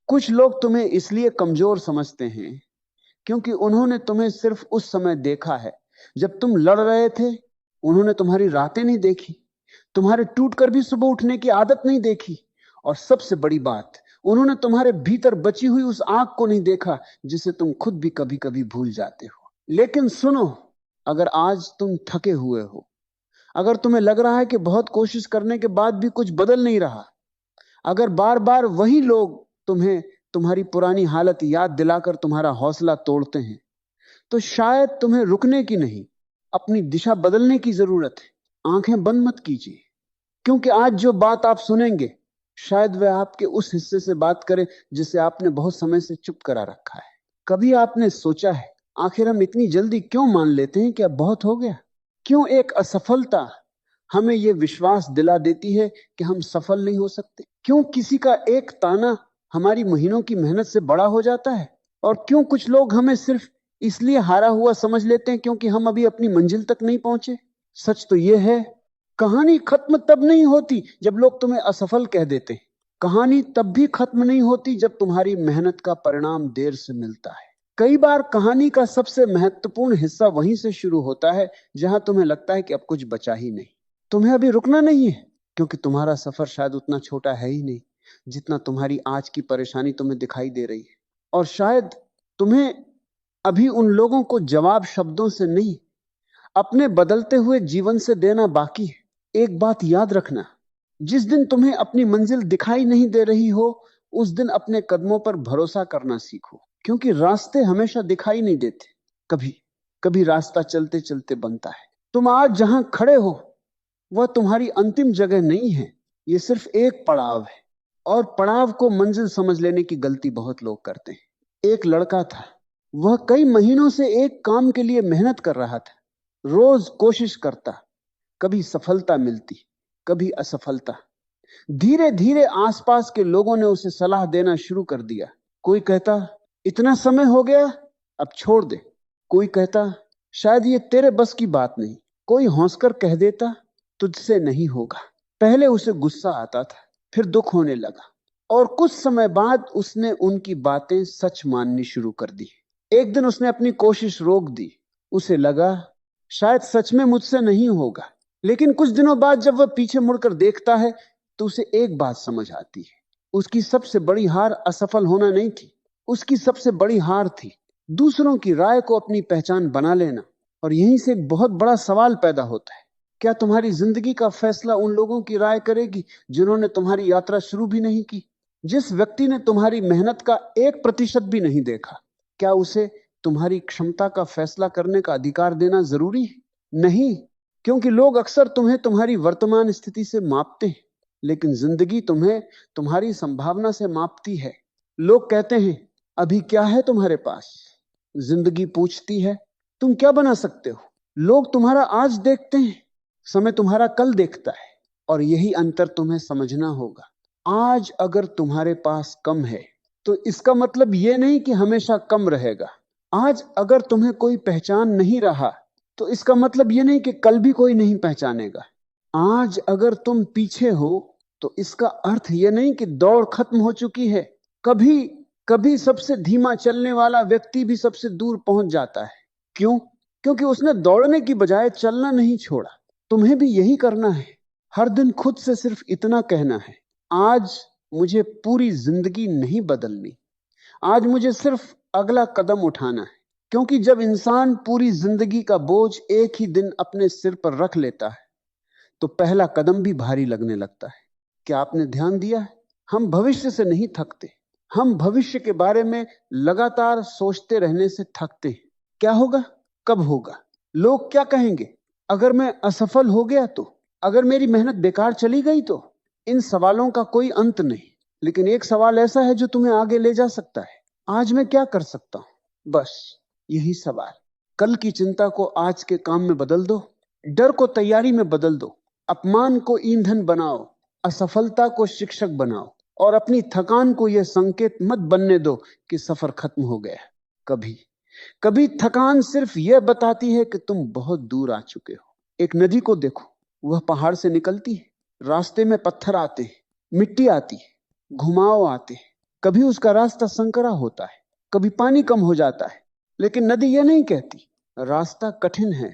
कुछ लोग तुम्हें इसलिए कमजोर समझते हैं क्योंकि उन्होंने तुम्हें सिर्फ उस समय देखा है जब तुम लड़ रहे थे। उन्होंने तुम्हारी रातें नहीं देखी, तुम्हारे टूटकर भी सुबह उठने की आदत नहीं देखी, और सबसे बड़ी बात, उन्होंने तुम्हारे भीतर बची हुई उस आग को नहीं देखा जिसे तुम खुद भी कभी कभी भूल जाते हो। लेकिन सुनो, अगर आज तुम थके हुए हो, अगर तुम्हें लग रहा है कि बहुत कोशिश करने के बाद भी कुछ बदल नहीं रहा, अगर बार बार वही लोग तुम्हें तुम्हारी पुरानी हालत याद दिलाकर तुम्हारा हौसला तोड़ते हैं, तो शायद तुम्हें रुकने की नहीं, अपनी दिशा बदलने की जरूरत है। आंखें बंद मत कीजिए, क्योंकि आज जो बात आप सुनेंगे शायद वह आपके उस हिस्से से बात करे जिसे आपने बहुत समय से चुप करा रखा है। कभी आपने सोचा है आखिर हम इतनी जल्दी क्यों मान लेते हैं कि अब बहुत हो गया? क्यों एक असफलता हमें यह विश्वास दिला देती है कि हम सफल नहीं हो सकते? क्यों किसी का एक ताना हमारी महीनों की मेहनत से बड़ा हो जाता है? और क्यों कुछ लोग हमें सिर्फ इसलिए हारा हुआ समझ लेते हैं क्योंकि हम अभी अपनी मंजिल तक नहीं पहुंचे? सच तो यह है, कहानी खत्म तब नहीं होती जब लोग तुम्हें असफल कह देते हैं। कहानी तब भी खत्म नहीं होती जब तुम्हारी मेहनत का परिणाम देर से मिलता है। कई बार कहानी का सबसे महत्वपूर्ण हिस्सा वहीं से शुरू होता है जहां तुम्हें लगता है कि अब कुछ बचा ही नहीं। तुम्हें अभी रुकना नहीं है, क्योंकि तुम्हारा सफर शायद उतना छोटा है ही नहीं जितना तुम्हारी आज की परेशानी तुम्हें दिखाई दे रही है। और शायद तुम्हें अभी उन लोगों को जवाब शब्दों से नहीं, अपने बदलते हुए जीवन से देना बाकी है। एक बात याद रखना, जिस दिन तुम्हें अपनी मंजिल दिखाई नहीं दे रही हो, उस दिन अपने कदमों पर भरोसा करना सीखो, क्योंकि रास्ते हमेशा दिखाई नहीं देते। कभी कभी रास्ता चलते चलते बनता है। तुम आज जहां खड़े हो वह तुम्हारी अंतिम जगह नहीं है, यह सिर्फ एक पड़ाव है। और पड़ाव को मंजिल समझ लेने की गलती बहुत लोग करते हैं। एक लड़का था, वह कई महीनों से एक काम के लिए मेहनत कर रहा था, रोज कोशिश करता, कभी सफलता मिलती, कभी असफलता। धीरे धीरे आसपास के लोगों ने उसे सलाह देना शुरू कर दिया। कोई कहता, इतना समय हो गया, अब छोड़ दे। कोई कहता, शायद ये तेरे बस की बात नहीं। कोई हंसकर कह देता, तुझसे नहीं होगा। पहले उसे गुस्सा आता था, फिर दुख होने लगा, और कुछ समय बाद उसने उनकी बातें सच माननी शुरू कर दी। एक दिन उसने अपनी कोशिश रोक दी। उसे लगा शायद सच में मुझसे नहीं होगा। लेकिन कुछ दिनों बाद जब वह पीछे मुड़कर देखता है तो उसे एक बात समझ आती है, उसकी सबसे बड़ी हार असफल होना नहीं थी, उसकी सबसे बड़ी हार थी दूसरों की राय को अपनी पहचान बना लेना। और यहीं से एक बहुत बड़ा सवाल पैदा होता है, क्या तुम्हारी जिंदगी का फैसला उन लोगों की राय करेगी जिन्होंने तुम्हारी यात्रा शुरू भी नहीं की? जिस व्यक्ति ने तुम्हारी मेहनत का 1% भी नहीं देखा, क्या उसे तुम्हारी क्षमता का फैसला करने का अधिकार देना जरूरी है? नहीं, क्योंकि लोग अक्सर तुम्हें तुम्हारी वर्तमान स्थिति से मापते हैं, लेकिन जिंदगी तुम्हें तुम्हारी संभावना से मापती है। लोग कहते हैं, अभी क्या है तुम्हारे पास? जिंदगी पूछती है, तुम क्या बना सकते हो? लोग तुम्हारा आज देखते हैं, समय तुम्हारा कल देखता है। और यही अंतर तुम्हें समझना होगा। आज अगर तुम्हारे पास कम है तो इसका मतलब यह नहीं कि हमेशा कम रहेगा। आज अगर तुम्हें कोई पहचान नहीं रहा तो इसका मतलब यह नहीं कि कल भी कोई नहीं पहचानेगा। आज अगर तुम पीछे हो तो इसका अर्थ यह नहीं कि दौड़ खत्म हो चुकी है। कभी कभी सबसे धीमा चलने वाला व्यक्ति भी सबसे दूर पहुंच जाता है। क्यों? क्योंकि उसने दौड़ने की बजाय चलना नहीं छोड़ा। तुम्हें भी यही करना है। हर दिन खुद से सिर्फ इतना कहना है, आज मुझे पूरी जिंदगी नहीं बदलनी, आज मुझे सिर्फ अगला कदम उठाना है। क्योंकि जब इंसान पूरी जिंदगी का बोझ एक ही दिन अपने सिर पर रख लेता है तो पहला कदम भी भारी लगने लगता है। क्या आपने ध्यान दिया है? हम भविष्य से नहीं थकते, हम भविष्य के बारे में लगातार सोचते रहने से थकते हैं। क्या होगा, कब होगा, लोग क्या कहेंगे, अगर मैं असफल हो गया तो, अगर मेरी मेहनत बेकार चली गई तो? इन सवालों का कोई अंत नहीं, लेकिन एक सवाल ऐसा है जो तुम्हें आगे ले जा सकता है, आज मैं क्या कर सकता हूं? बस यही सवाल। कल की चिंता को आज के काम में बदल दो, डर को तैयारी में बदल दो, अपमान को ईंधन बनाओ, असफलता को शिक्षक बनाओ, और अपनी थकान को यह संकेत मत बनने दो कि सफर खत्म हो गया। कभी कभी थकान सिर्फ यह बताती है कि तुम बहुत दूर आ चुके हो। एक नदी को देखो, वह पहाड़ से निकलती है, रास्ते में पत्थर आते हैं, मिट्टी आती है, घुमाव आते हैं, कभी उसका रास्ता संकरा होता है, कभी पानी कम हो जाता है, लेकिन नदी यह नहीं कहती रास्ता कठिन है,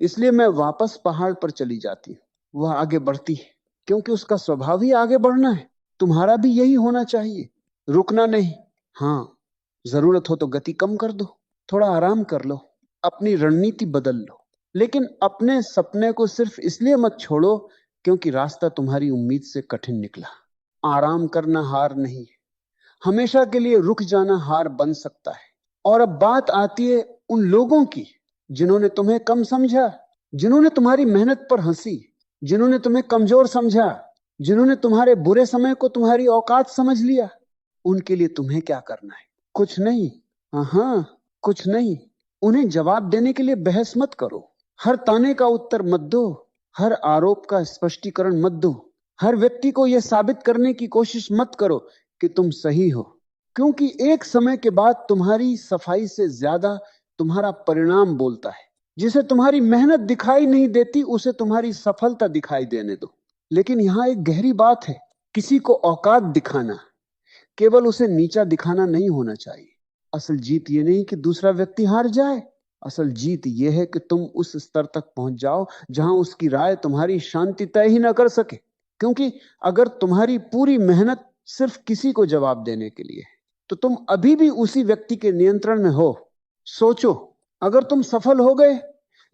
इसलिए मैं वापस पहाड़ पर चली जाती हूं। वह आगे बढ़ती है क्योंकि उसका स्वभाव ही आगे बढ़ना है। तुम्हारा भी यही होना चाहिए, रुकना नहीं। हाँ, जरूरत हो तो गति कम कर दो, थोड़ा आराम कर लो, अपनी रणनीति बदल लो, लेकिन अपने सपने को सिर्फ इसलिए मत छोड़ो क्योंकि रास्ता तुम्हारी उम्मीद से कठिन निकला। आराम करना हार नहीं है, हमेशा के लिए रुक जाना हार बन सकता है। और अब बात आती है उन लोगों की जिन्होंने तुम्हें कम समझा, जिन्होंने तुम्हारी मेहनत पर हंसी, जिन्होंने तुम्हें कमजोर समझा, जिन्होंने तुम्हारे बुरे समय को तुम्हारी औकात समझ लिया। उनके लिए तुम्हें क्या करना है? कुछ नहीं। हाँ, कुछ नहीं। उन्हें जवाब देने के लिए बहस मत करो, हर ताने का उत्तर मत दो, हर आरोप का स्पष्टीकरण मत दो, हर व्यक्ति को यह साबित करने की कोशिश मत करो कि तुम सही हो, क्योंकि एक समय के बाद तुम्हारी सफाई से ज्यादा तुम्हारा परिणाम बोलता है। जिसे तुम्हारी मेहनत दिखाई नहीं देती उसे तुम्हारी सफलता दिखाई देने दो। लेकिन यहां एक गहरी बात है, किसी को औकात दिखाना केवल उसे नीचा दिखाना नहीं होना चाहिए। असल जीत ये नहीं कि दूसरा व्यक्ति हार जाए, असल जीत ये है कि तुम उस स्तर तक पहुंच जाओ जहां उसकी राय तुम्हारी शांति तय ही ना कर सके। क्योंकि अगर तुम्हारी पूरी मेहनत सिर्फ किसी को जवाब देने के लिए है तो तुम अभी भी उसी व्यक्ति के नियंत्रण में हो। सोचो, अगर तुम सफल हो गए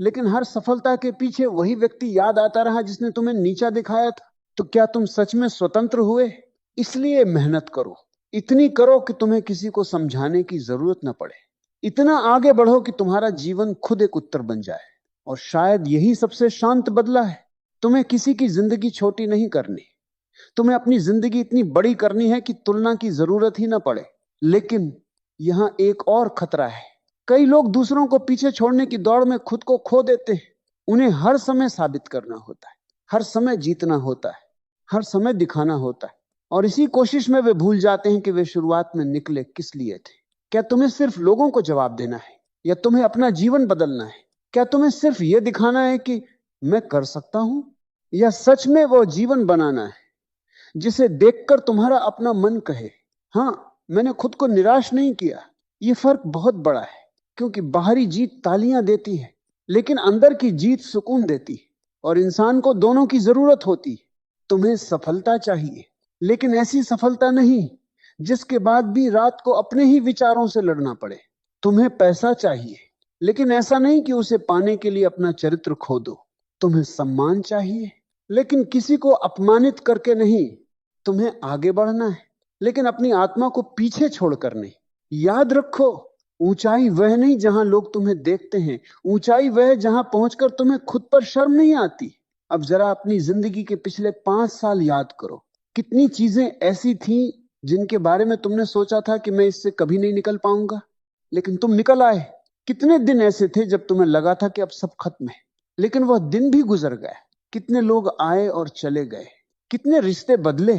लेकिन हर सफलता के पीछे वही व्यक्ति याद आता रहा जिसने तुम्हें नीचा दिखाया था, तो क्या तुम सच में स्वतंत्र हुए? इसलिए मेहनत करो, इतनी करो कि तुम्हें किसी को समझाने की जरूरत न पड़े, इतना आगे बढ़ो कि तुम्हारा जीवन खुद एक उत्तर बन जाए। और शायद यही सबसे शांत बदला है। तुम्हें किसी की जिंदगी छोटी नहीं करनी, तुम्हें अपनी जिंदगी इतनी बड़ी करनी है कि तुलना की जरूरत ही ना पड़े। लेकिन यहां एक और खतरा है, कई लोग दूसरों को पीछे छोड़ने की दौड़ में खुद को खो देते हैं। उन्हें हर समय साबित करना होता है, हर समय जीतना होता है, हर समय दिखाना होता है, और इसी कोशिश में वे भूल जाते हैं कि वे शुरुआत में निकले किस लिए थे। क्या तुम्हें सिर्फ लोगों को जवाब देना है या तुम्हें अपना जीवन बदलना है? क्या तुम्हें सिर्फ यह दिखाना है कि मैं कर सकता हूं, या सच में वो जीवन बनाना है जिसे देखकर तुम्हारा अपना मन कहे, हां, मैंने खुद को निराश नहीं किया? यह फर्क बहुत बड़ा है, क्योंकि बाहरी जीत तालियां देती है लेकिन अंदर की जीत सुकून देती है, और इंसान को दोनों की जरूरत होती है। तुम्हें सफलता चाहिए, लेकिन ऐसी सफलता नहीं जिसके बाद भी रात को अपने ही विचारों से लड़ना पड़े। तुम्हें पैसा चाहिए, लेकिन ऐसा नहीं कि उसे पाने के लिए अपना चरित्र खो दो। तुम्हें सम्मान चाहिए, लेकिन किसी को अपमानित करके नहीं। तुम्हें आगे बढ़ना है, लेकिन अपनी आत्मा को पीछे छोड़कर नहीं। याद रखो, ऊंचाई वह नहीं जहां लोग तुम्हें देखते हैं, ऊंचाई वह जहां पहुंचकर तुम्हें खुद पर शर्म नहीं आती। अब जरा अपनी जिंदगी के पिछले 5 साल याद करो, कितनी चीजें ऐसी थीं जिनके बारे में तुमने सोचा था कि मैं इससे कभी नहीं निकल पाऊंगा, लेकिन तुम निकल आए। कितने दिन ऐसे थे जब तुम्हें लगा था कि अब सब खत्म है, लेकिन वह दिन भी गुजर गए। कितने लोग आए और चले गए, कितने रिश्ते बदले,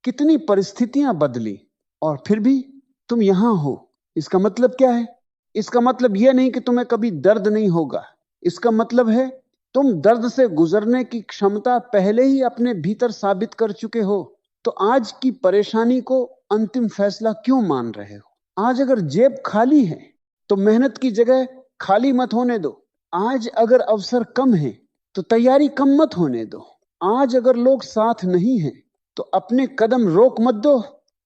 कितनी परिस्थितियां बदली, और फिर भी तुम यहां हो। इसका मतलब क्या है? इसका मतलब यह नहीं कि तुम्हें कभी दर्द नहीं होगा, इसका मतलब है तुम दर्द से गुजरने की क्षमता पहले ही अपने भीतर साबित कर चुके हो। तो आज की परेशानी को अंतिम फैसला क्यों मान रहे हो? आज अगर जेब खाली है तो मेहनत की जगह खाली मत होने दो। आज अगर अवसर कम है तो तैयारी कम मत होने दो। आज अगर लोग साथ नहीं हैं तो अपने कदम रोक मत दो,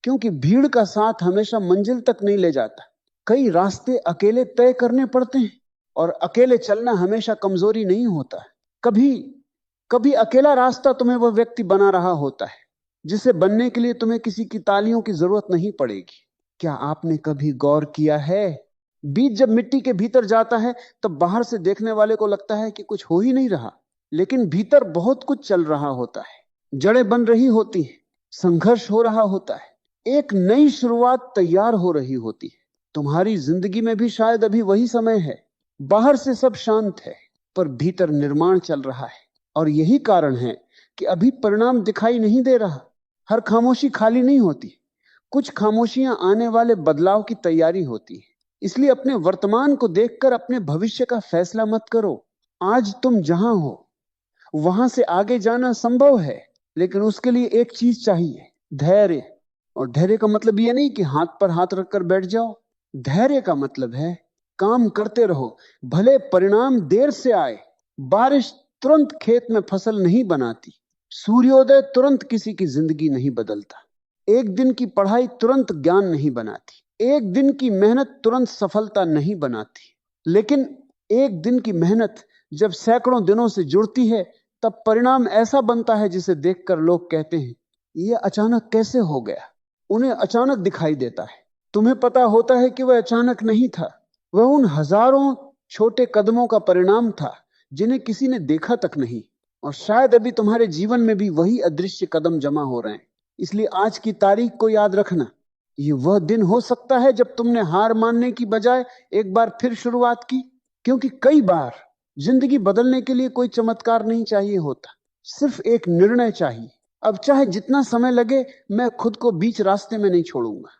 क्योंकि भीड़ का साथ हमेशा मंजिल तक नहीं ले जाता। कई रास्ते अकेले तय करने पड़ते हैं, और अकेले चलना हमेशा कमजोरी नहीं होता। कभी कभी अकेला रास्ता तुम्हें वह व्यक्ति बना रहा होता है जिसे बनने के लिए तुम्हें किसी की तालियों की जरूरत नहीं पड़ेगी। क्या आपने कभी गौर किया है, बीज जब मिट्टी के भीतर जाता है तब बाहर से देखने वाले को लगता है कि कुछ हो ही नहीं रहा, लेकिन भीतर बहुत कुछ चल रहा होता है। जड़ें बन रही होती हैं, संघर्ष हो रहा होता है, एक नई शुरुआत तैयार हो रही होती है। तुम्हारी जिंदगी में भी शायद अभी वही समय है। बाहर से सब शांत है, पर भीतर निर्माण चल रहा है, और यही कारण है कि अभी परिणाम दिखाई नहीं दे रहा। हर खामोशी खाली नहीं होती, कुछ खामोशियां आने वाले बदलाव की तैयारी होती है। इसलिए अपने वर्तमान को देखकर अपने भविष्य का फैसला मत करो। आज तुम जहां हो वहां से आगे जाना संभव है, लेकिन उसके लिए एक चीज चाहिए, धैर्य और धैर्य का मतलब यह नहीं कि हाथ पर हाथ रखकर बैठ जाओ। धैर्य का मतलब है काम करते रहो, भले परिणाम देर से आए। बारिश तुरंत खेत में फसल नहीं बनाती, सूर्योदय तुरंत किसी की जिंदगी नहीं बदलता, एक दिन की पढ़ाई तुरंत ज्ञान नहीं बनाती, एक दिन की मेहनत तुरंत सफलता नहीं बनाती। लेकिन एक दिन की मेहनत जब सैकड़ों दिनों से जुड़ती है, तब परिणाम ऐसा बनता है जिसे देखकर लोग कहते हैं यह अचानक कैसे हो गया। उन्हें अचानक दिखाई देता है, तुम्हें पता होता है कि वह अचानक नहीं था, वह उन हजारों छोटे कदमों का परिणाम था जिन्हें किसी ने देखा तक नहीं। और शायद अभी तुम्हारे जीवन में भी वही अदृश्य कदम जमा हो रहे हैं। इसलिए आज की तारीख को याद रखना, ये वह दिन हो सकता है जब तुमने हार मानने की बजाय एक बार फिर शुरुआत की। क्योंकि कई बार जिंदगी बदलने के लिए कोई चमत्कार नहीं चाहिए होता, सिर्फ एक निर्णय चाहिए। अब चाहे जितना समय लगे, मैं खुद को बीच रास्ते में नहीं छोड़ूंगा।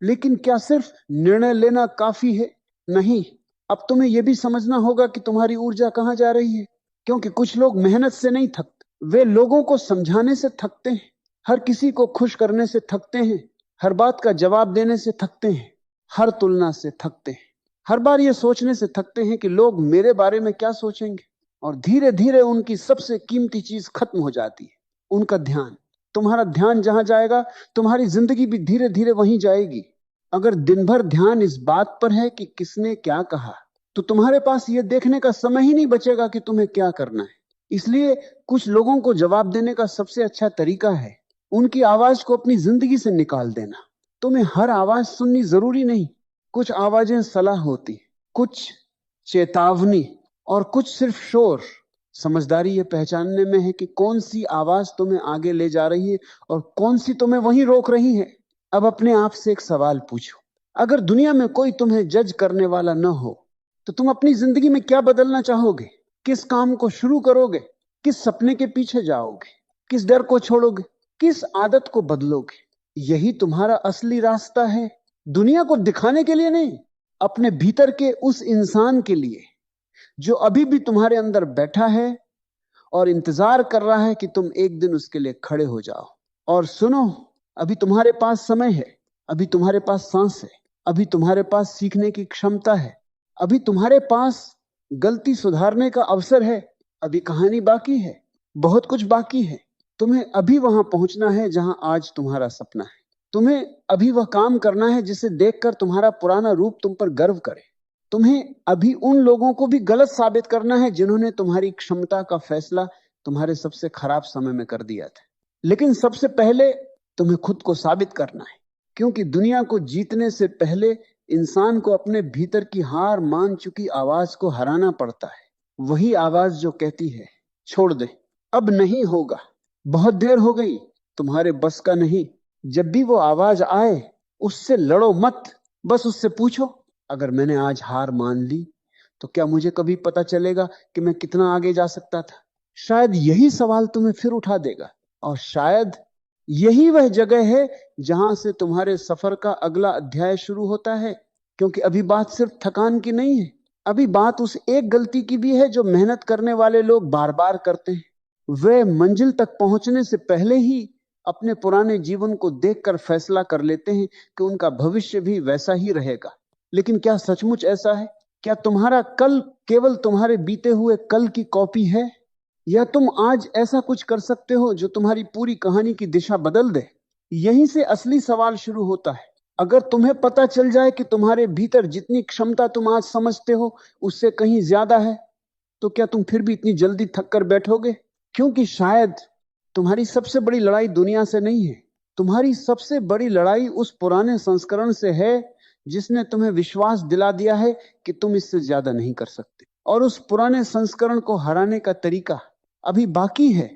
लेकिन क्या सिर्फ निर्णय लेना काफी है? नहीं, अब तुम्हें यह भी समझना होगा कि तुम्हारी ऊर्जा कहां जा रही है। क्योंकि कुछ लोग मेहनत से नहीं थकते, वे लोगों को समझाने से थकते हैं, हर किसी को खुश करने से थकते हैं, हर बात का जवाब देने से थकते हैं, हर तुलना से थकते हैं, हर बार ये सोचने से थकते हैं कि लोग मेरे बारे में क्या सोचेंगे। और धीरे धीरे उनकी सबसे कीमती चीज खत्म हो जाती है, उनका ध्यान। तुम्हारा ध्यान जहां जाएगा, तुम्हारी जिंदगी भी धीरे धीरे वहीं जाएगी। अगर दिन भर ध्यान इस बात पर है कि किसने क्या कहा, तो तुम्हारे पास यह देखने का समय ही नहीं बचेगा कि तुम्हें क्या करना है। इसलिए कुछ लोगों को जवाब देने का सबसे अच्छा तरीका है उनकी आवाज को अपनी जिंदगी से निकाल देना। तुम्हें हर आवाज सुननी जरूरी नहीं। कुछ आवाजें सलाह होती, कुछ चेतावनी, और कुछ सिर्फ शोर। समझदारी यह पहचानने में है कि कौन सी आवाज तुम्हें आगे ले जा रही है और कौन सी तुम्हें वहीं रोक रही है। अब अपने आप से एक सवाल पूछो, अगर दुनिया में कोई तुम्हें जज करने वाला न हो, तो तुम अपनी जिंदगी में क्या बदलना चाहोगे? किस काम को शुरू करोगे? किस सपने के पीछे जाओगे? किस डर को छोड़ोगे? किस आदत को बदलोगे? यही तुम्हारा असली रास्ता है, दुनिया को दिखाने के लिए नहीं, अपने भीतर के उस इंसान के लिए जो अभी भी तुम्हारे अंदर बैठा है और इंतजार कर रहा है कि तुम एक दिन उसके लिए खड़े हो जाओ। और सुनो, अभी तुम्हारे पास समय है, अभी तुम्हारे पास सांस है, अभी तुम्हारे पास सीखने की क्षमता है, अभी तुम्हारे पास गलती सुधारने का अवसर है। अभी कहानी बाकी है, बहुत कुछ बाकी है। तुम्हें अभी वहां पहुंचना है जहां आज तुम्हारा सपना है। तुम्हें अभी वह काम करना है जिसे देखकर तुम्हारा पुराना रूप तुम पर गर्व करे। तुम्हें अभी उन लोगों को भी गलत साबित करना है जिन्होंने तुम्हारी क्षमता का फैसला तुम्हारे सबसे खराब समय में कर दिया था। लेकिन सबसे पहले तुम्हें खुद को साबित करना है, क्योंकि दुनिया को जीतने से पहले इंसान को अपने भीतर की हार मान चुकी आवाज को हराना पड़ता है। वही आवाज जो कहती है छोड़ दे, अब नहीं होगा, बहुत देर हो गई, तुम्हारे बस का नहीं। जब भी वो आवाज आए, उससे लड़ो मत, बस उससे पूछो, अगर मैंने आज हार मान ली तो क्या मुझे कभी पता चलेगा कि मैं कितना आगे जा सकता था? शायद यही सवाल तुम्हें फिर उठा देगा, और शायद यही वह जगह है जहां से तुम्हारे सफर का अगला अध्याय शुरू होता है। क्योंकि अभी बात सिर्फ थकान की नहीं है, अभी बात उस एक गलती की भी है जो मेहनत करने वाले लोग बार बार करते हैं। वे मंजिल तक पहुंचने से पहले ही अपने पुराने जीवन को देखकर फैसला कर लेते हैं कि उनका भविष्य भी वैसा ही रहेगा। लेकिन क्या सचमुच ऐसा है? क्या तुम्हारा कल केवल तुम्हारे बीते हुए कल की कॉपी है, या तुम आज ऐसा कुछ कर सकते हो जो तुम्हारी पूरी कहानी की दिशा बदल दे? यहीं से असली सवाल शुरू होता है। अगर तुम्हें पता चल जाए कि तुम्हारे भीतर जितनी क्षमता तुम आज समझते हो उससे कहीं ज्यादा है, तो क्या तुम फिर भी इतनी जल्दी थक कर बैठोगे? क्योंकि शायद तुम्हारी सबसे बड़ी लड़ाई दुनिया से नहीं है, तुम्हारी सबसे बड़ी लड़ाई उस पुराने संस्करण से है जिसने तुम्हें विश्वास दिला दिया है कि तुम इससे ज्यादा नहीं कर सकते। और उस पुराने संस्करण को हराने का तरीका अभी बाकी है,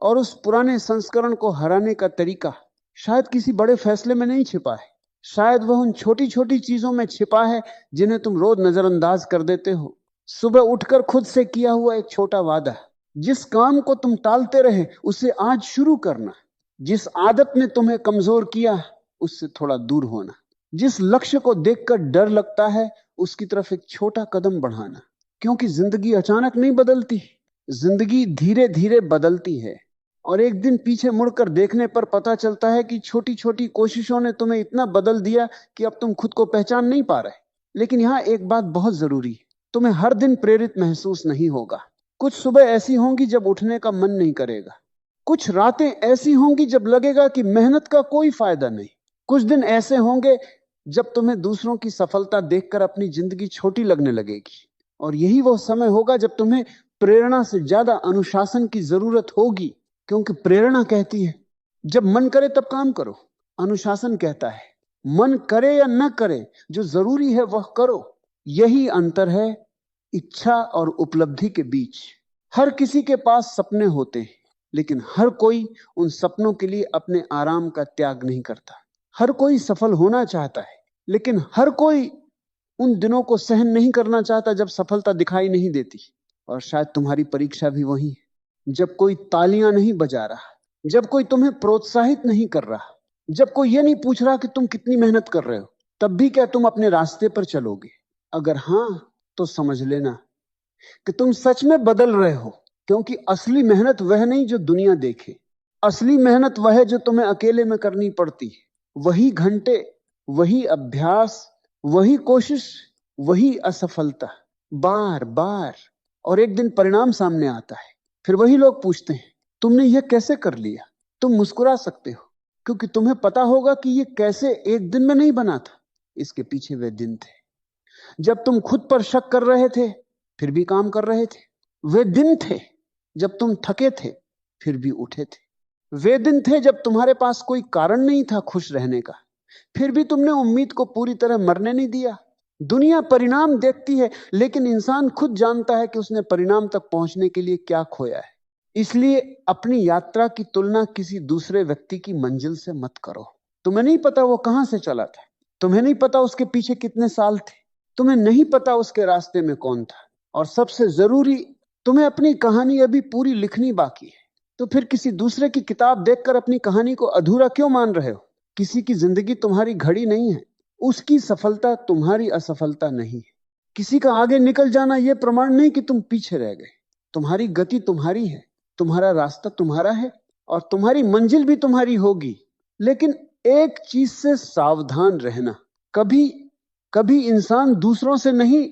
और उस पुराने संस्करण को हराने का तरीका शायद किसी बड़े फैसले में नहीं छिपा है, शायद वह उन छोटी छोटी चीजों में छिपा है जिन्हें तुम रोज नजरअंदाज कर देते हो। सुबह उठकर खुद से किया हुआ एक छोटा वादा, जिस काम को तुम टालते रहे उसे आज शुरू करना, जिस आदत ने तुम्हें कमजोर किया उससे थोड़ा दूर होना, जिस लक्ष्य को देखकर डर लगता है उसकी तरफ एक छोटा कदम बढ़ाना। क्योंकि जिंदगी अचानक नहीं बदलती, जिंदगी धीरे धीरे बदलती है। और एक दिन पीछे मुड़कर देखने पर पता चलता है कि छोटी छोटी कोशिशों ने तुम्हें इतना बदल दिया कि अब तुम खुद को पहचान नहीं पा रहे। लेकिन यहां एक बात बहुत जरूरी है, तुम्हें हर दिन प्रेरित महसूस नहीं होगा। कुछ सुबह ऐसी होंगी जब उठने का मन नहीं करेगा। कुछ रातें ऐसी होंगी जब लगेगा कि मेहनत का कोई फायदा नहीं। कुछ दिन ऐसे होंगे जब तुम्हें दूसरों की सफलता देखकर अपनी जिंदगी छोटी लगने लगेगी। और यही वो समय होगा जब तुम्हें प्रेरणा से ज्यादा अनुशासन की जरूरत होगी, क्योंकि प्रेरणा कहती है जब मन करे तब काम करो। अनुशासन कहता है मन करे या न करे, जो जरूरी है वह करो। यही अंतर है इच्छा और उपलब्धि के बीच। हर किसी के पास सपने होते हैं, लेकिन हर कोई उन सपनों के लिए अपने आराम का त्याग नहीं करता। हर कोई सफल होना चाहता है, लेकिन हर कोई उन दिनों को सहन नहीं करना चाहता जब सफलता दिखाई नहीं देती। और शायद तुम्हारी परीक्षा भी वही है, जब कोई तालियां नहीं बजा रहा, जब कोई तुम्हें प्रोत्साहित नहीं कर रहा, जब कोई ये नहीं पूछ रहा कि तुम कितनी मेहनत कर रहे हो, तब भी क्या तुम अपने रास्ते पर चलोगे? अगर हां, तो समझ लेना कि तुम सच में बदल रहे हो। क्योंकि असली मेहनत वह नहीं जो दुनिया देखे। असली मेहनत वह है जो तुम्हें अकेले में करनी पड़ती है। वही घंटे, वही अभ्यास, वही कोशिश, वही असफलता, बार बार। और एक दिन परिणाम सामने आता है। फिर वही लोग पूछते हैं तुमने यह कैसे कर लिया? तुम मुस्कुरा सकते हो, क्योंकि तुम्हें पता होगा कि यह कैसे एक दिन में नहीं बना था। इसके पीछे वे दिन थे जब तुम खुद पर शक कर रहे थे, फिर भी काम कर रहे थे। वे दिन थे जब तुम थके थे, फिर भी उठे थे। वे दिन थे जब तुम्हारे पास कोई कारण नहीं था खुश रहने का, फिर भी तुमने उम्मीद को पूरी तरह मरने नहीं दिया। दुनिया परिणाम देखती है, लेकिन इंसान खुद जानता है कि उसने परिणाम तक पहुंचने के लिए क्या खोया है। इसलिए अपनी यात्रा की तुलना किसी दूसरे व्यक्ति की मंजिल से मत करो। तुम्हें नहीं पता वो कहां से चला था, तुम्हें नहीं पता उसके पीछे कितने साल थे, तुम्हें नहीं पता उसके रास्ते में कौन था। और सबसे जरूरी, तुम्हें अपनी कहानी अभी पूरी लिखनी बाकी है। तो फिर किसी दूसरे की किताब देखकर अपनी कहानी को अधूरा क्यों मान रहे हो? किसी की जिंदगी तुम्हारी घड़ी नहीं है, उसकी सफलता तुम्हारी असफलता नहीं है। किसी का आगे निकल जाना यह प्रमाण नहीं कि तुम पीछे रह गए। तुम्हारी गति तुम्हारी है, तुम्हारा रास्ता तुम्हारा है, और तुम्हारी मंजिल भी तुम्हारी होगी। लेकिन एक चीज से सावधान रहना, कभी कभी इंसान दूसरों से नहीं,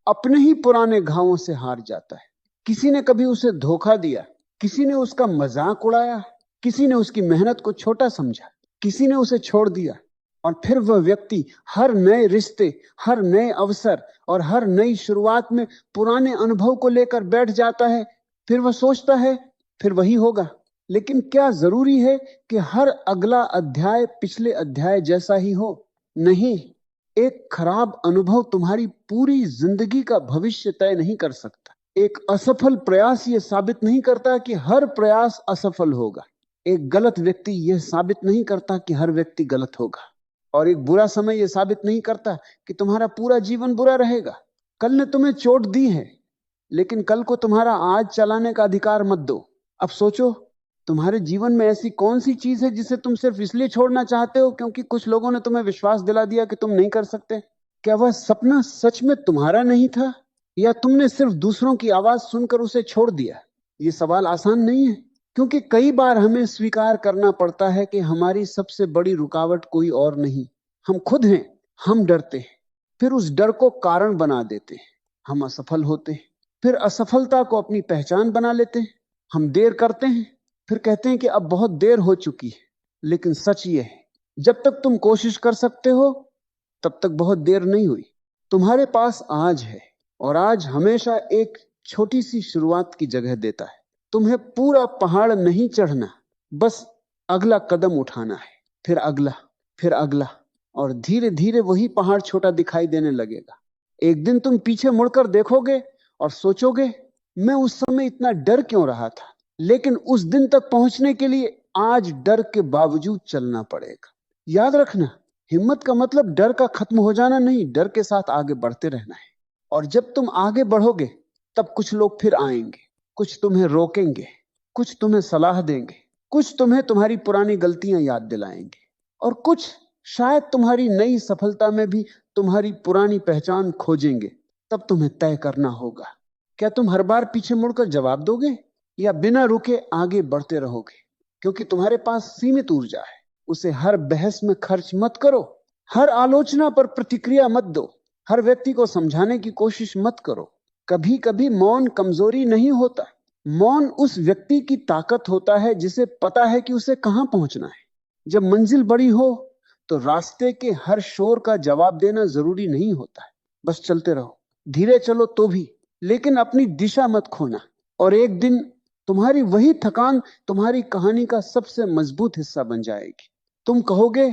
अपने ही पुराने घावों से हार जाता है। किसी ने कभी उसे धोखा दिया, किसी ने उसका मजाक उड़ाया, किसी ने उसकी मेहनत को छोटा समझा, किसी ने उसे छोड़ दिया। और फिर वह व्यक्ति हर नए रिश्ते, हर नए अवसर और हर नई शुरुआत में पुराने अनुभव को लेकर बैठ जाता है। फिर वह सोचता है फिर वही होगा। लेकिन क्या जरूरी है कि हर अगला अध्याय पिछले अध्याय जैसा ही हो? नहीं। एक खराब अनुभव तुम्हारी पूरी जिंदगी का भविष्य तय नहीं कर सकता। एक असफल प्रयास यह साबित नहीं करता कि हर प्रयास असफल होगा। एक गलत व्यक्ति यह साबित नहीं करता कि हर व्यक्ति गलत होगा। और एक बुरा समय यह साबित नहीं करता कि तुम्हारा पूरा जीवन बुरा रहेगा। कल ने तुम्हें चोट दी है, लेकिन कल को तुम्हारा आज चलाने का अधिकार मत दो। अब सोचो, तुम्हारे जीवन में ऐसी कौन सी चीज है जिसे तुम सिर्फ इसलिए छोड़ना चाहते हो क्योंकि कुछ लोगों ने तुम्हें विश्वास दिला दिया कि तुम नहीं कर सकते? क्या वह सपना सच में तुम्हारा नहीं था, या तुमने सिर्फ दूसरों की आवाज सुनकर उसे छोड़ दिया? ये सवाल आसान नहीं है, क्योंकि कई बार हमें स्वीकार करना पड़ता है कि हमारी सबसे बड़ी रुकावट कोई और नहीं, हम खुद हैं। हम डरते हैं, फिर उस डर को कारण बना देते हैं। हम असफल होते हैं, फिर असफलता को अपनी पहचान बना लेते हैं। हम देर करते हैं, फिर कहते हैं कि अब बहुत देर हो चुकी है। लेकिन सच ये है, जब तक तुम कोशिश कर सकते हो तब तक बहुत देर नहीं हुई। तुम्हारे पास आज है, और आज हमेशा एक छोटी सी शुरुआत की जगह देता है। तुम्हें पूरा पहाड़ नहीं चढ़ना, बस अगला कदम उठाना है, फिर अगला, फिर अगला, और धीरे धीरे वही पहाड़ छोटा दिखाई देने लगेगा। एक दिन तुम पीछे मुड़कर देखोगे और सोचोगे, मैं उस समय इतना डर क्यों रहा था? लेकिन उस दिन तक पहुंचने के लिए आज डर के बावजूद चलना पड़ेगा। याद रखना, हिम्मत का मतलब डर का खत्म हो जाना नहीं, डर के साथ आगे बढ़ते रहना है। और जब तुम आगे बढ़ोगे तब कुछ लोग फिर आएंगे, कुछ तुम्हें रोकेंगे, कुछ तुम्हें सलाह देंगे, कुछ तुम्हें तुम्हारी पुरानी गलतियां याद दिलाएंगे, और कुछ शायद तुम्हारी नई सफलता में भी तुम्हारी पुरानी पहचान खोजेंगे। तब तुम्हें तय करना होगा, क्या तुम हर बार पीछे मुड़कर जवाब दोगे या बिना रुके आगे बढ़ते रहोगे? क्योंकि तुम्हारे पास सीमित ऊर्जा है। उसे हर बहस में खर्च मत करो, हर आलोचना पर प्रतिक्रिया मत दो, हर व्यक्ति को समझाने की कोशिश मत करो। कभी कभी मौन कमजोरी नहीं होता, मौन उस व्यक्ति की ताकत होता है जिसे पता है कि उसे कहां पहुंचना है। जब मंजिल बड़ी हो तो रास्ते के हर शोर का जवाब देना जरूरी नहीं होता है। बस चलते रहो, धीरे चलो तो भी, लेकिन अपनी दिशा मत खोना। और एक दिन तुम्हारी वही थकान तुम्हारी कहानी का सबसे मजबूत हिस्सा बन जाएगी। तुम कहोगे,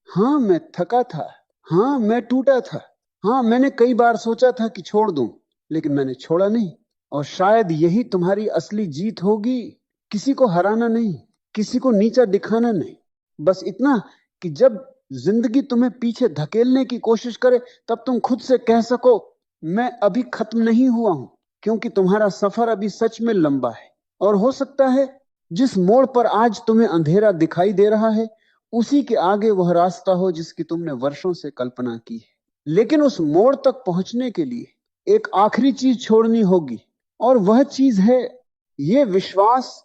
हाँ मैं थका था, हाँ मैं टूटा था, हाँ मैंने कई बार सोचा था कि छोड़ दूं, लेकिन मैंने छोड़ा नहीं। और शायद यही तुम्हारी असली जीत होगी। किसी को हराना नहीं, किसी को नीचा दिखाना नहीं, बस इतना कि जब जिंदगी तुम्हें पीछे धकेलने की कोशिश करे तब तुम खुद से कह सको, मैं अभी खत्म नहीं हुआ हूं, क्योंकि तुम्हारा सफर अभी सच में लंबा है। और हो सकता है जिस मोड़ पर आज तुम्हें अंधेरा दिखाई दे रहा है, उसी के आगे वह रास्ता हो जिसकी तुमने वर्षों से कल्पना की है। लेकिन उस मोड़ तक पहुंचने के लिए एक आखिरी चीज छोड़नी होगी, और वह चीज है यह विश्वास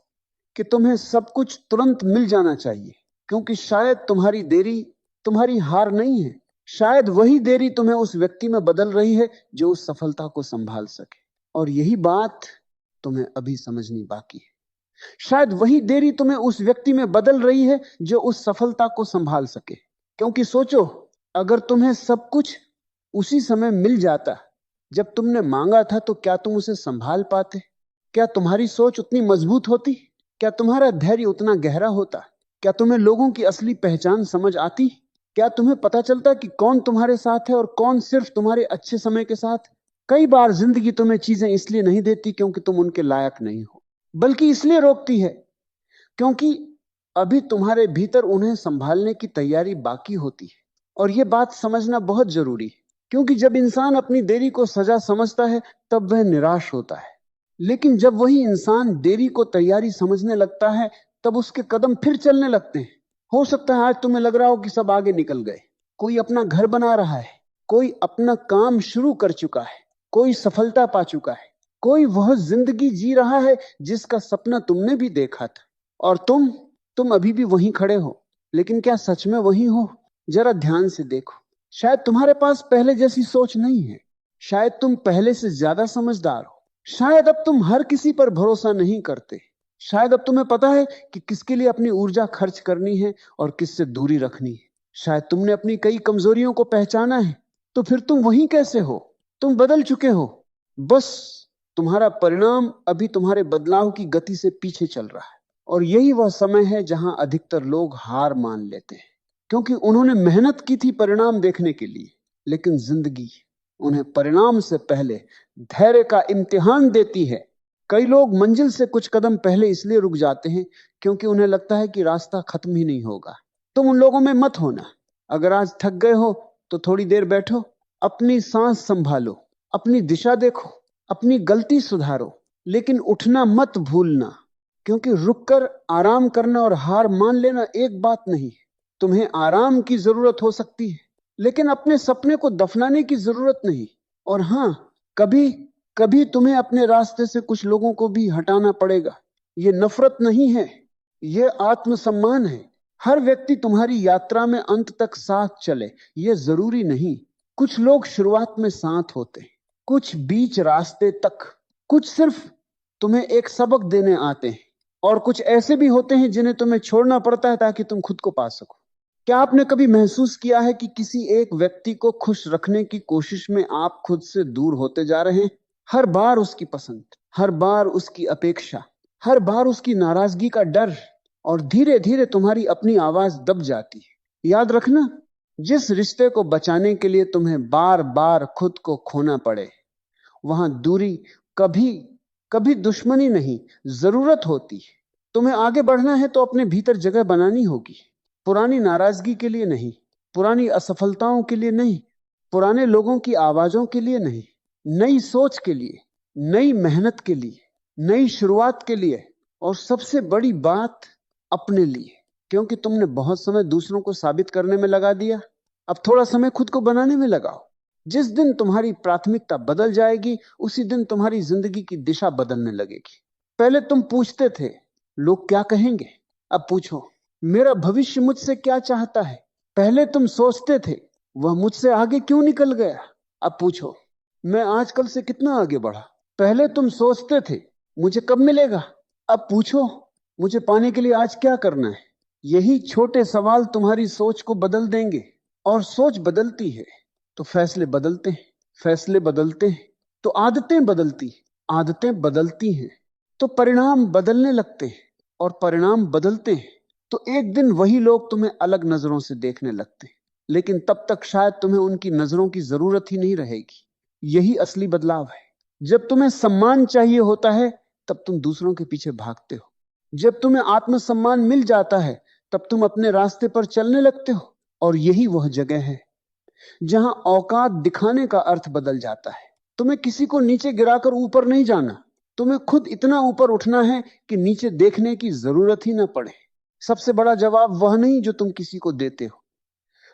कि तुम्हें सब कुछ तुरंत मिल जाना चाहिए। क्योंकि शायद तुम्हारी देरी तुम्हारी हार नहीं है, शायद वही देरी तुम्हें उस व्यक्ति में बदल रही है जो उस सफलता को संभाल सके। और यही बात तुम्हें अभी समझनी बाकी है। शायद वही देरी तुम्हें उस व्यक्ति में बदल रही है जो उस सफलता को संभाल सके। क्योंकि सोचो, अगर तुम्हें सब कुछ उसी समय मिल जाता जब तुमने मांगा था, तो क्या तुम उसे संभाल पाते? क्या तुम्हारी सोच उतनी मजबूत होती? क्या तुम्हारा धैर्य उतना गहरा होता? क्या तुम्हें लोगों की असली पहचान समझ आती? क्या तुम्हें पता चलता कि कौन तुम्हारे साथ है और कौन सिर्फ तुम्हारे अच्छे समय के साथ? कई बार जिंदगी तुम्हें चीजें इसलिए नहीं देती क्योंकि तुम उनके लायक नहीं हो, बल्कि इसलिए रोकती है क्योंकि अभी तुम्हारे भीतर उन्हें संभालने की तैयारी बाकी होती है। और यह बात समझना बहुत जरूरी है, क्योंकि जब इंसान अपनी देरी को सजा समझता है तब वह निराश होता है। लेकिन जब वही इंसान देरी को तैयारी समझने लगता है, तब उसके कदम फिर चलने लगते हैं। हो सकता है आज तुम्हें लग रहा हो कि सब आगे निकल गए, कोई अपना घर बना रहा है, कोई अपना काम शुरू कर चुका है, कोई सफलता पा चुका है, कोई वह जिंदगी जी रहा है जिसका सपना तुमने भी देखा था। और तुम अभी भी वहीं खड़े हो। लेकिन क्या सच में वहीं हो? जरा ध्यान से देखो। शायद तुम्हारे पास पहले जैसी सोच नहीं है, शायद तुम पहले से ज्यादा समझदार हो, शायद अब तुम हर किसी पर भरोसा नहीं करते, शायद अब तुम्हें पता है कि किसके लिए अपनी ऊर्जा खर्च करनी है और किससे दूरी रखनी है। शायद तुमने अपनी कई कमजोरियों को पहचाना है। तो फिर तुम वहीं कैसे हो? तुम बदल चुके हो, बस तुम्हारा परिणाम अभी तुम्हारे बदलाव की गति से पीछे चल रहा है। और यही वह समय है जहां अधिकतर लोग हार मान लेते हैं, क्योंकि उन्होंने मेहनत की थी परिणाम देखने के लिए, लेकिन जिंदगी उन्हें परिणाम से पहले धैर्य का इम्तिहान देती है। कई लोग मंजिल से कुछ कदम पहले इसलिए रुक जाते हैं क्योंकि उन्हें लगता है कि रास्ता खत्म ही नहीं होगा। तुम उन लोगों में मत होना। अगर आज थक गए हो तो थोड़ी देर बैठो, अपनी सांस संभालो, अपनी दिशा देखो, अपनी गलती सुधारो, लेकिन उठना मत भूलना। क्योंकि रुककर आराम करना और हार मान लेना एक बात नहीं है। तुम्हें आराम की जरूरत हो सकती है, लेकिन अपने सपने को दफनाने की जरूरत नहीं। और हां, कभी कभी तुम्हें अपने रास्ते से कुछ लोगों को भी हटाना पड़ेगा। यह नफरत नहीं है, यह आत्मसम्मान है। हर व्यक्ति तुम्हारी यात्रा में अंत तक साथ चले, यह जरूरी नहीं। कुछ लोग शुरुआत में साथ होते हैं, कुछ बीच रास्ते तक, कुछ सिर्फ तुम्हें एक सबक देने आते हैं, और कुछ ऐसे भी होते हैं जिन्हें तुम्हें छोड़ना पड़ता है ताकि तुम खुद को पा सको। क्या आपने कभी महसूस किया है कि किसी एक व्यक्ति को खुश रखने की कोशिश में आप खुद से दूर होते जा रहे हैं? हर बार उसकी पसंद, हर बार उसकी अपेक्षा, हर बार उसकी नाराजगी का डर, और धीरे धीरे तुम्हारी अपनी आवाज दब जाती है। याद रखना, जिस रिश्ते को बचाने के लिए तुम्हें बार बार खुद को खोना पड़े, वहां दूरी कभी कभी दुश्मनी नहीं, जरूरत होती है। तुम्हें आगे बढ़ना है तो अपने भीतर जगह बनानी होगी। पुरानी नाराजगी के लिए नहीं, पुरानी असफलताओं के लिए नहीं, पुराने लोगों की आवाजों के लिए नहीं, नई सोच के लिए, नई मेहनत के लिए, नई शुरुआत के लिए, और सबसे बड़ी बात, अपने लिए। क्योंकि तुमने बहुत समय दूसरों को साबित करने में लगा दिया, अब थोड़ा समय खुद को बनाने में लगाओ। जिस दिन तुम्हारी प्राथमिकता बदल जाएगी, उसी दिन तुम्हारी जिंदगी की दिशा बदलने लगेगी। पहले तुम पूछते थे, लोग क्या कहेंगे? अब पूछो, मेरा भविष्य मुझसे क्या चाहता है? पहले तुम सोचते थे, वह मुझसे आगे क्यों निकल गया? अब पूछो, मैं आजकल से कितना आगे बढ़ा? पहले तुम सोचते थे, मुझे कब मिलेगा? अब पूछो, मुझे पाने के लिए आज क्या करना है? यही छोटे सवाल तुम्हारी सोच को बदल देंगे। और सोच बदलती है तो फैसले बदलते हैं, फैसले बदलते हैं तो आदतें बदलती, आदतें बदलती हैं तो परिणाम बदलने लगते हैं, और परिणाम बदलते हैं तो एक दिन वही लोग तुम्हें अलग नजरों से देखने लगते हैं। लेकिन तब तक शायद तुम्हें उनकी नजरों की जरूरत ही नहीं रहेगी। यही असली बदलाव है। जब तुम्हें सम्मान चाहिए होता है, तब तुम दूसरों के पीछे भागते हो। जब तुम्हें आत्मसम्मान मिल जाता है, तब तुम अपने रास्ते पर चलने लगते हो। और यही वह जगह है जहां औकात दिखाने का अर्थ बदल जाता है। तुम्हें किसी को नीचे गिराकर ऊपर नहीं जाना, तुम्हें खुद इतना ऊपर उठना है कि नीचे देखने की जरूरत ही ना पड़े। सबसे बड़ा जवाब वह नहीं जो तुम किसी को देते हो,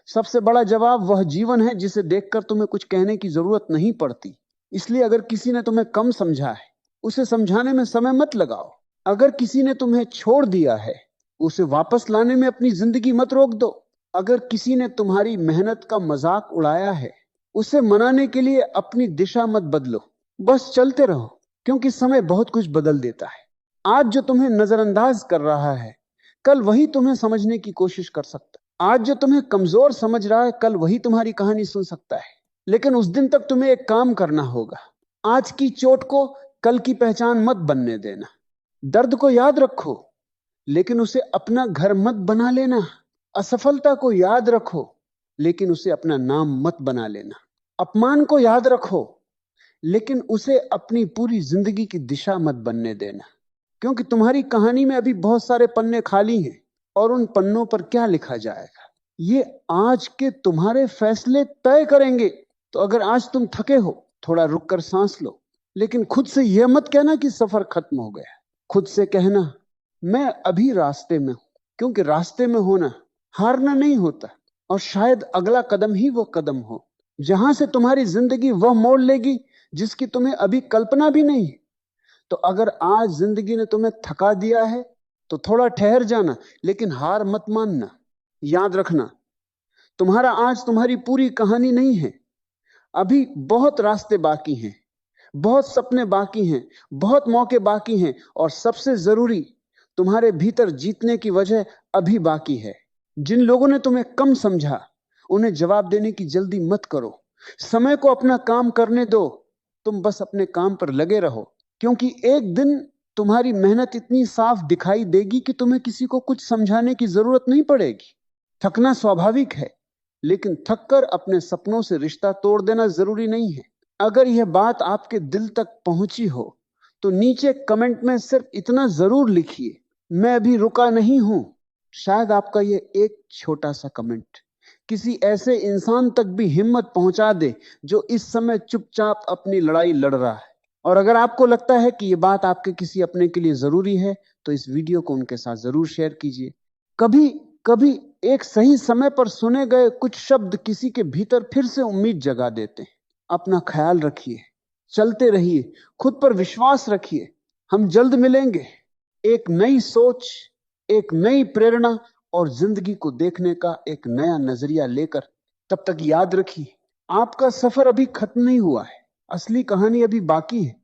सबसे बड़ा जवाब वह जीवन है जिसे देखकर तुम्हें कुछ कहने की जरूरत नहीं पड़ती। इसलिए अगर किसी ने तुम्हें कम समझा है, उसे समझाने में समय मत लगाओ। अगर किसी ने तुम्हें छोड़ दिया है, उसे वापस लाने में अपनी जिंदगी मत रोक दो। अगर किसी ने तुम्हारी मेहनत का मजाक उड़ाया है, उसे मनाने के लिए अपनी दिशा मत बदलो, बस चलते रहो। क्योंकि समय बहुत कुछ बदल देता है। आज जो तुम्हें नजरअंदाज कर रहा है, कल वही तुम्हें समझने की कोशिश कर सकता है। आज जो तुम्हें कमजोर समझ रहा है, कल वही तुम्हारी कहानी सुन सकता है। लेकिन उस दिन तक तुम्हें एक काम करना होगा, आज की चोट को कल की पहचान मत बनने देना। दर्द को याद रखो, लेकिन उसे अपना घर मत बना लेना। असफलता को याद रखो, लेकिन उसे अपना नाम मत बना लेना। अपमान को याद रखो, लेकिन उसे अपनी पूरी जिंदगी की दिशा मत बनने देना। क्योंकि तुम्हारी कहानी में अभी बहुत सारे पन्ने खाली हैं, और उन पन्नों पर क्या लिखा जाएगा, ये आज के तुम्हारे फैसले तय करेंगे। तो अगर आज तुम थके हो, थोड़ा रुककर सांस लो। लेकिन खुद से यह मत कहना कि सफर खत्म हो गया। खुद से कहना, मैं अभी रास्ते में हूं। क्योंकि रास्ते में होना हारना नहीं होता, और शायद अगला कदम ही वो कदम हो जहां से तुम्हारी जिंदगी वह मोड़ लेगी जिसकी तुम्हें अभी कल्पना भी नहीं। तो अगर आज जिंदगी ने तुम्हें थका दिया है, तो थोड़ा ठहर जाना, लेकिन हार मत मानना। याद रखना, तुम्हारा आज तुम्हारी पूरी कहानी नहीं है। अभी बहुत रास्ते बाकी हैं, बहुत सपने बाकी हैं, बहुत मौके बाकी हैं, और सबसे जरूरी, तुम्हारे भीतर जीतने की वजह अभी बाकी है। जिन लोगों ने तुम्हें कम समझा, उन्हें जवाब देने की जल्दी मत करो। समय को अपना काम करने दो। तुम बस अपने काम पर लगे रहो, क्योंकि एक दिन तुम्हारी मेहनत इतनी साफ दिखाई देगी कि तुम्हें किसी को कुछ समझाने की जरूरत नहीं पड़ेगी। थकना स्वाभाविक है, लेकिन थककर अपने सपनों से रिश्ता तोड़ देना जरूरी नहीं है। अगर यह बात आपके दिल तक पहुंची हो, तो नीचे कमेंट में सिर्फ इतना जरूर लिखिए, मैं अभी रुका नहीं हूं। शायद आपका यह एक छोटा सा कमेंट किसी ऐसे इंसान तक भी हिम्मत पहुंचा दे जो इस समय चुपचाप अपनी लड़ाई लड़ रहा है। और अगर आपको लगता है कि यह बात आपके किसी अपने के लिए जरूरी है, तो इस वीडियो को उनके साथ जरूर शेयर कीजिए। कभी कभी एक सही समय पर सुने गए कुछ शब्द किसी के भीतर फिर से उम्मीद जगा देते हैं। अपना ख्याल रखिए, चलते रहिए, खुद पर विश्वास रखिए। हम जल्द मिलेंगे, एक नई सोच, एक नई प्रेरणा, और जिंदगी को देखने का एक नया नजरिया लेकर। तब तक याद रखिए, आपका सफर अभी खत्म नहीं हुआ है, असली कहानी अभी बाकी है।